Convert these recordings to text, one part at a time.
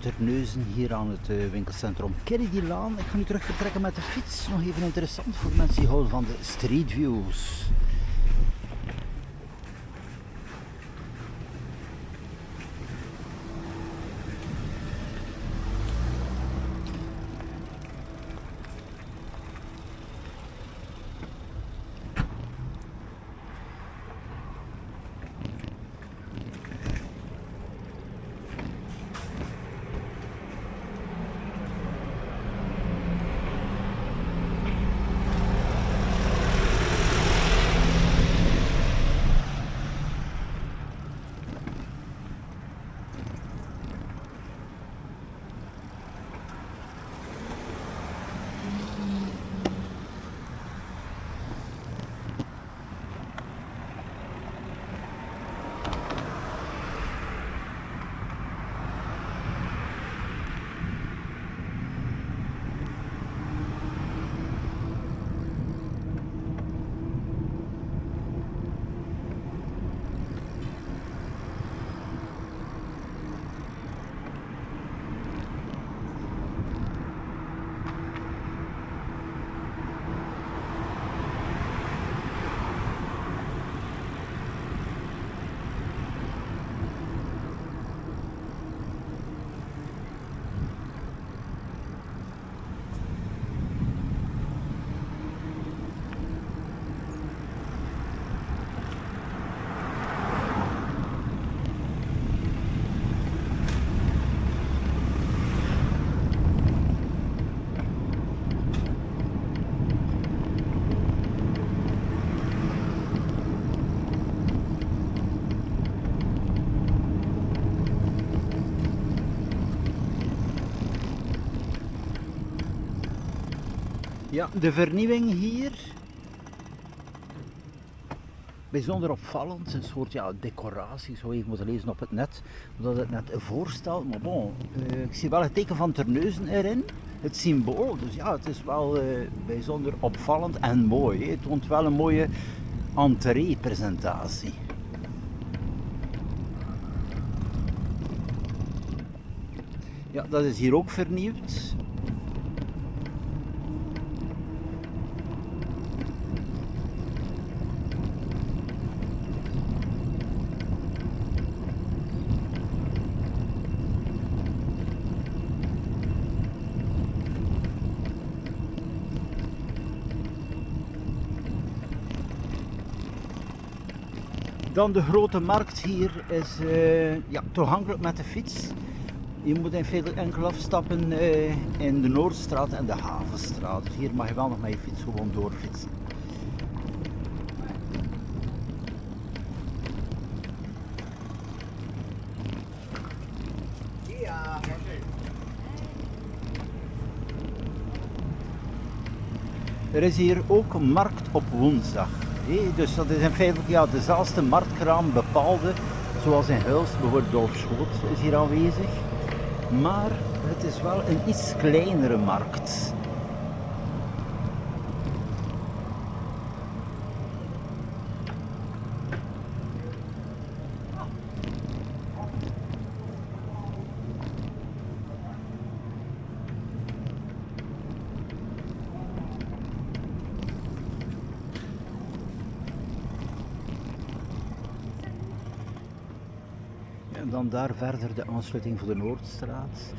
Terneuzen hier aan het winkelcentrum Kennedy-laan. Ik ga nu terug vertrekken met de fiets. Nog even interessant voor mensen die houden van de street views. Ja, de vernieuwing hier, bijzonder opvallend, een soort decoratie, zo even moeten lezen op het net, omdat het net voorstelt, maar bon, ik zie wel het teken van Terneuzen erin, het symbool, dus ja, het is wel bijzonder opvallend en mooi, hè. Het toont wel een mooie entree-presentatie. Ja, dat is hier ook vernieuwd. Dan de grote markt hier is toegankelijk met de fiets. Je moet in feite enkel afstappen in de Noordstraat en de Havenstraat. Dus hier mag je wel nog met je fiets gewoon doorfietsen. Er is hier ook een markt op woensdag. Dus dat is in feite dezelfde marktkraam bepaalde, zoals in Huils, bijvoorbeeld Dolf Schoot is hier aanwezig. Maar het is wel een iets kleinere markt. En dan daar verder de aansluiting voor de Noordstraat.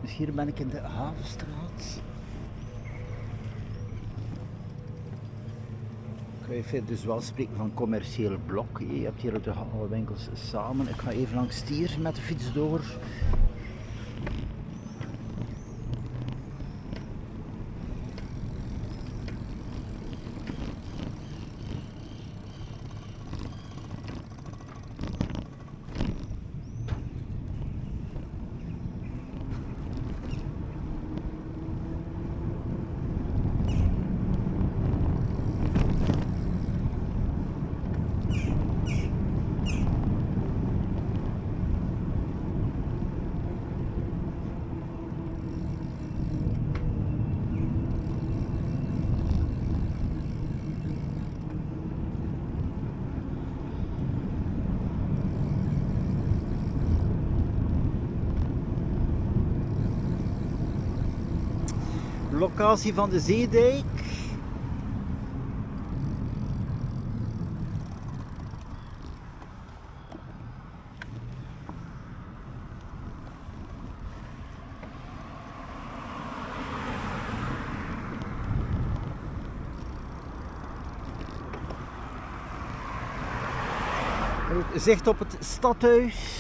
Dus hier ben ik in de Havenstraat. Ik ga je dus wel spreken van commercieel blok. Je hebt hier de alle winkels samen. Ik ga even langs Stier met de fiets door. locatie van de zeedijk. Zicht op het stadhuis.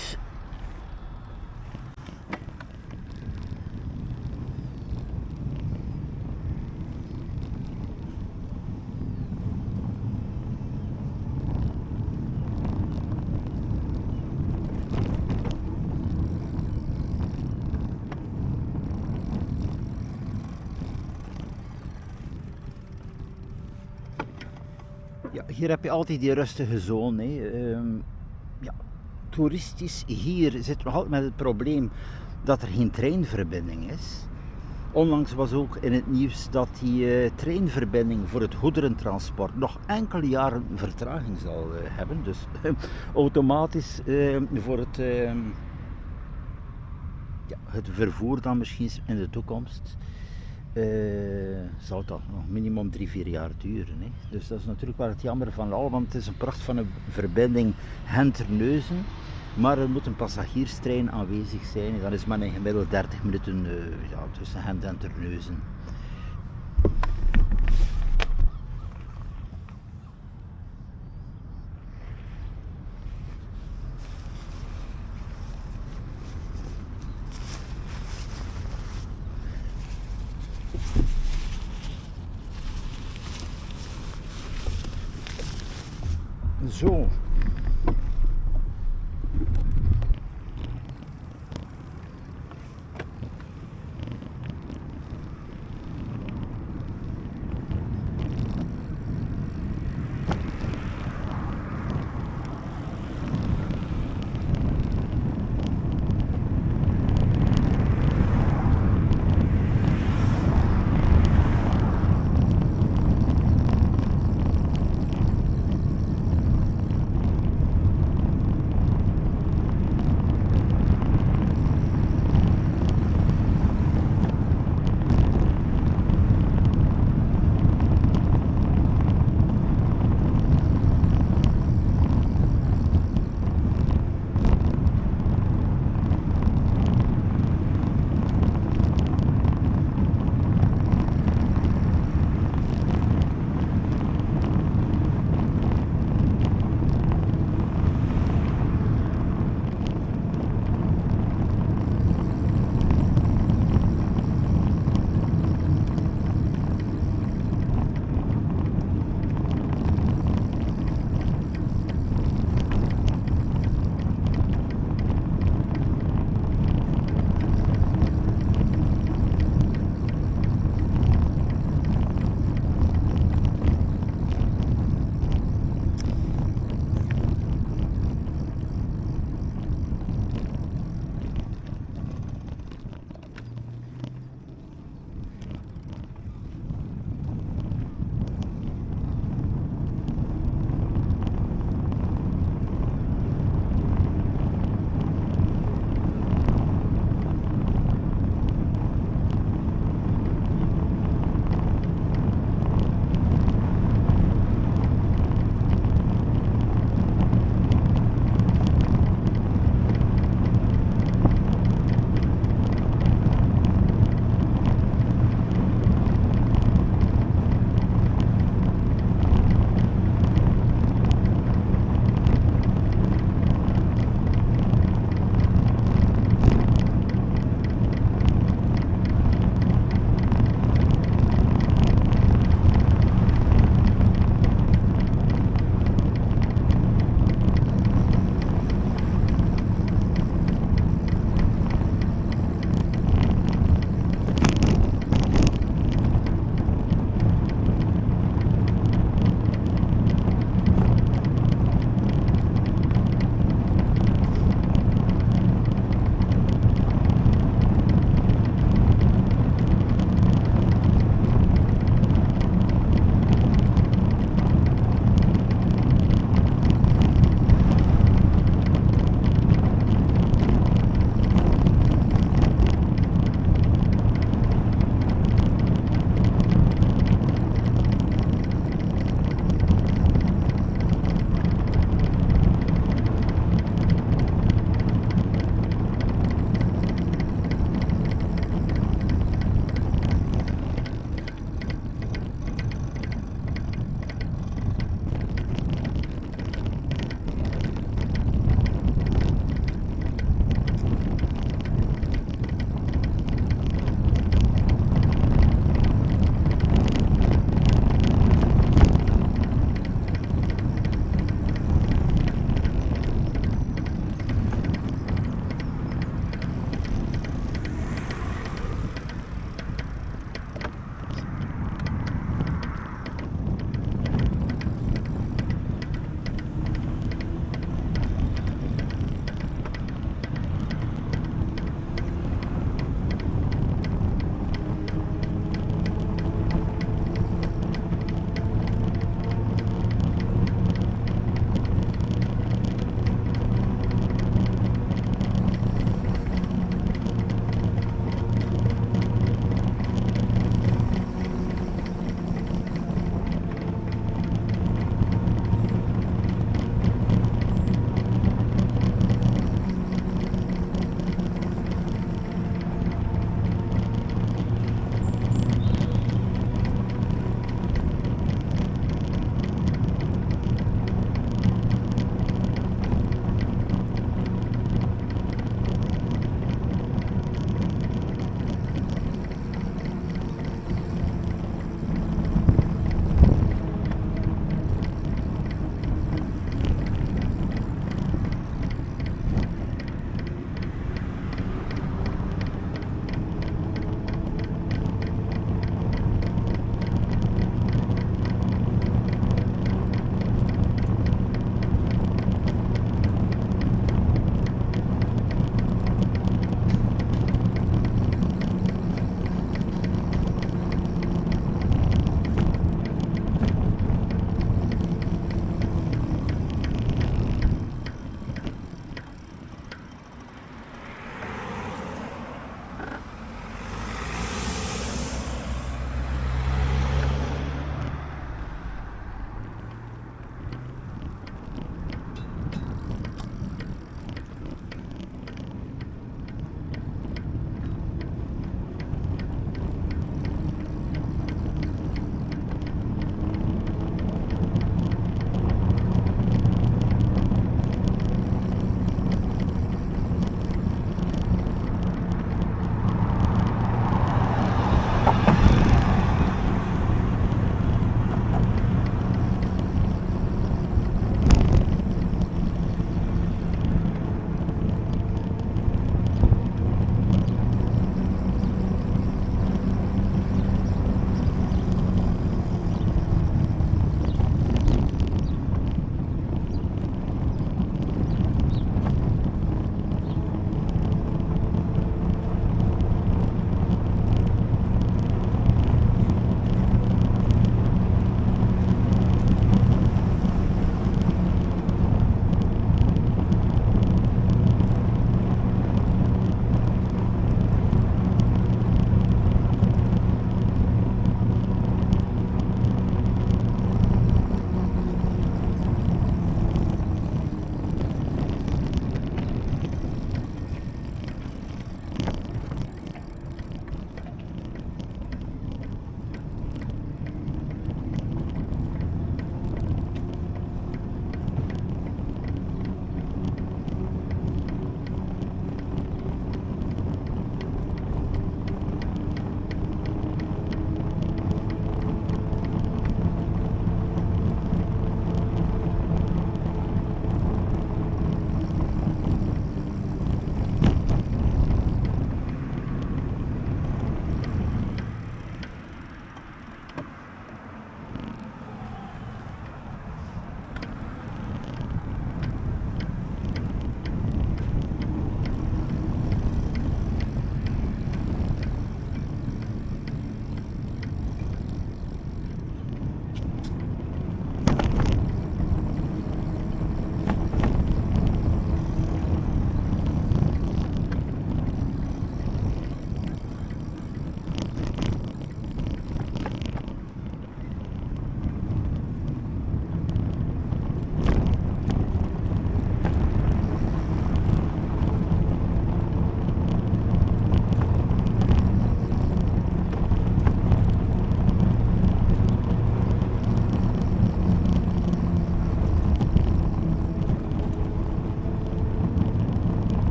Ja, hier heb je altijd die rustige zone. Ja, toeristisch hier zit nog altijd met het probleem dat er geen treinverbinding is. Onlangs was ook in het nieuws dat die treinverbinding voor het goederentransport nog enkele jaren vertraging zal hebben. Dus automatisch voor het vervoer dan misschien in de toekomst zal dat nog minimum 3-4 jaar duren. Hè. Dus dat is natuurlijk wel het jammer van al, want het is een pracht van een verbinding Gent-Terneuzen. Maar er moet een passagierstrein aanwezig zijn. Dan is men in gemiddeld 30 minuten tussen Gent en Terneuzen. Zo.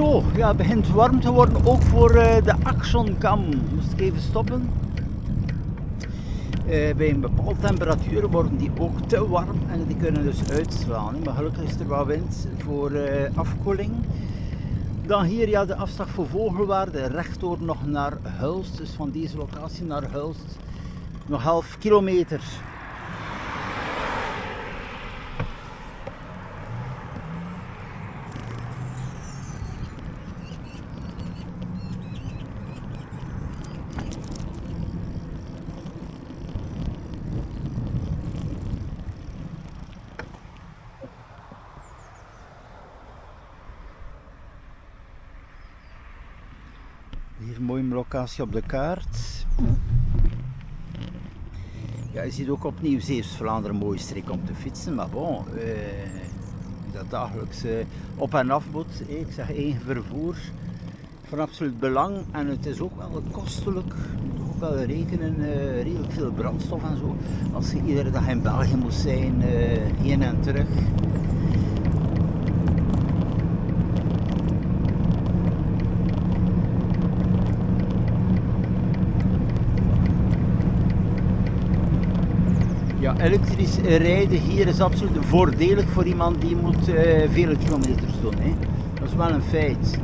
Zo, ja, het begint warm te worden, ook voor de Axoncam. Moest ik even stoppen. Bij een bepaalde temperatuur worden die ook te warm en die kunnen dus uitslaan. Maar gelukkig is er wat wind voor afkoeling. Dan hier ja, de afslag voor Vogelwaarde, rechtdoor nog naar Hulst. Dus van deze locatie naar Hulst nog 0,5 kilometer. Hier een mooie locatie op de kaart. Ja, je ziet ook opnieuw Zeeuws-Vlaanderen een mooie streek om te fietsen, maar bon, dat dagelijks op- en afbod, ik zeg eigen vervoer, van absoluut belang en het is ook wel kostelijk, je moet ook wel rekenen, redelijk veel brandstof en zo, als je iedere dag in België moet zijn, heen en terug. Ja, elektrisch rijden hier is absoluut voordelig voor iemand die moet vele kilometers doen. Hè. Dat is wel een feit.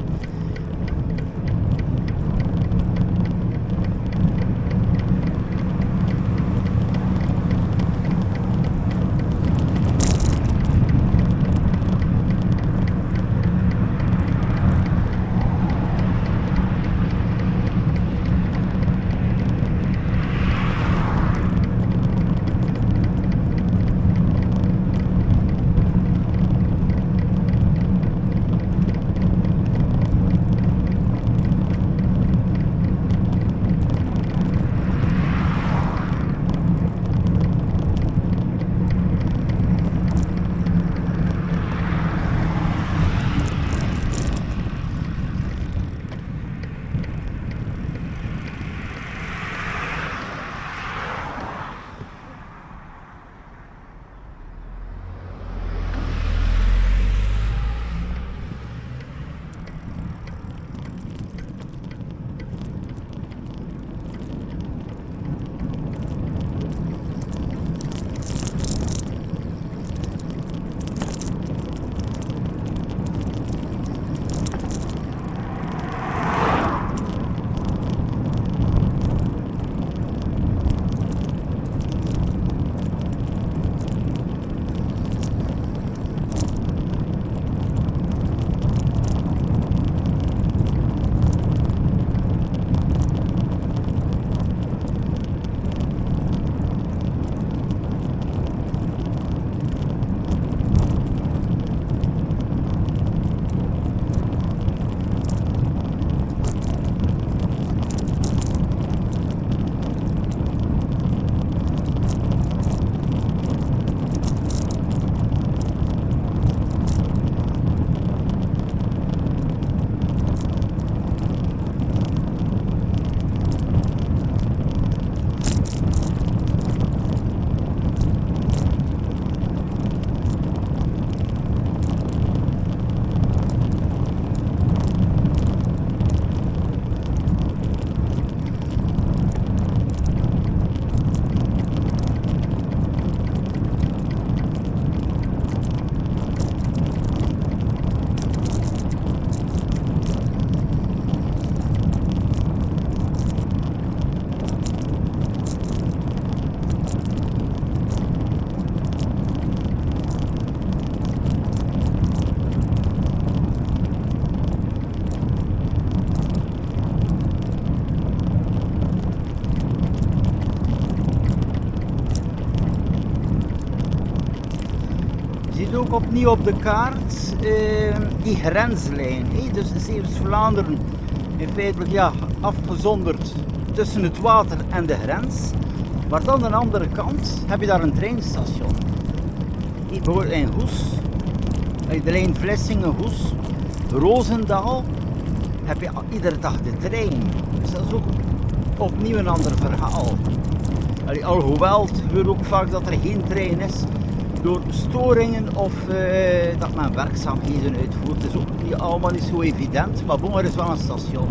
Ook opnieuw op de kaart die grenslijn. Dus Zeeuws-Vlaanderen in feitelijk ja, afgezonderd tussen het water en de grens. Maar dan aan de andere kant heb je daar een treinstation. Bijvoorbeeld in Goes, de lijn Vlissingen-Goes, Roosendaal, heb je iedere dag de trein. Dus dat is ook opnieuw een ander verhaal. Alhoewel, het gebeurt ook vaak dat er geen trein is. door storingen of dat men werkzaamheden uitvoert. Het is ook niet allemaal niet zo evident, maar bon, er is wel een station.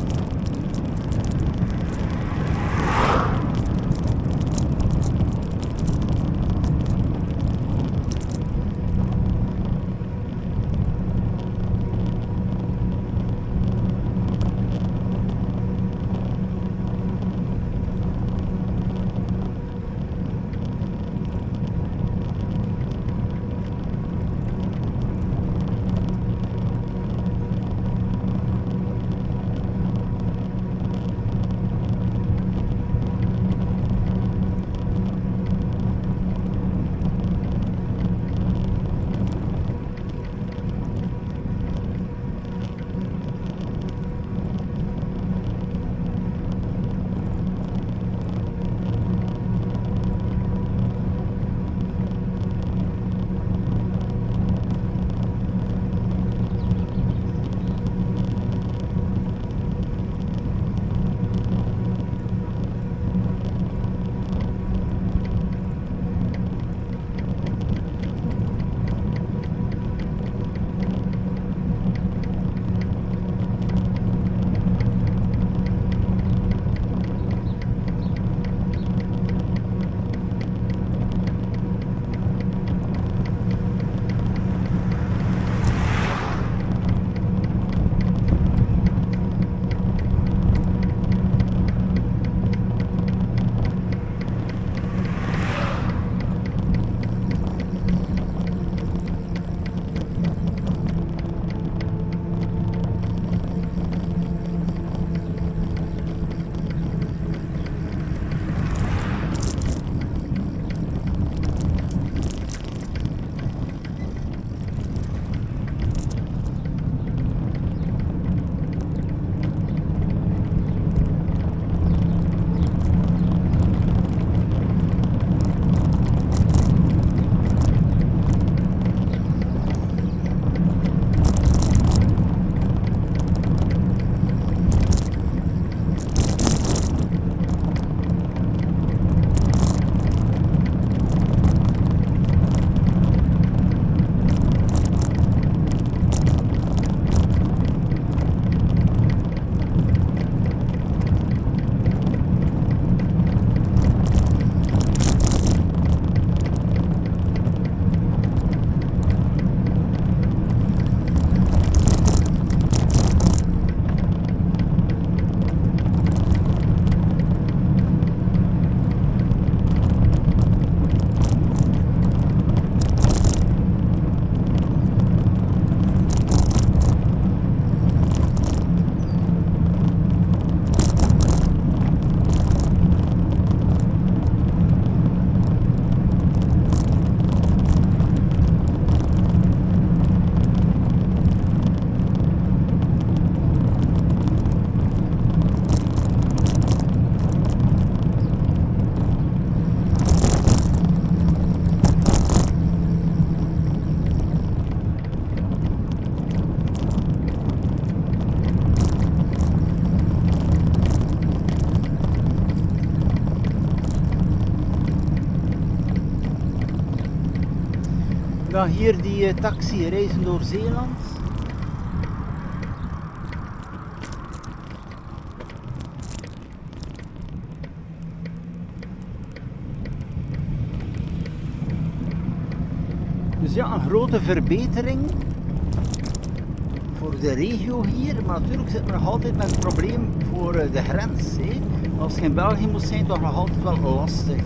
Dan hier die taxi reizen door Zeeland. Dus ja, een grote verbetering voor de regio hier, maar natuurlijk zit men nog altijd met het probleem voor de grens. Hè. Als je in België moet zijn, toch nog altijd wel lastig.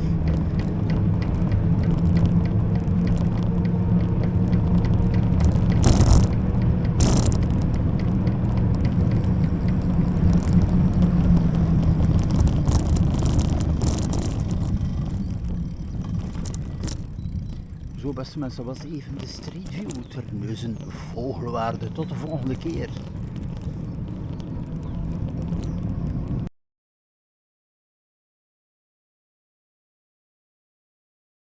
Zo beste mensen, was even de Street View Terneuzen Vogelwaarde. Tot de volgende keer.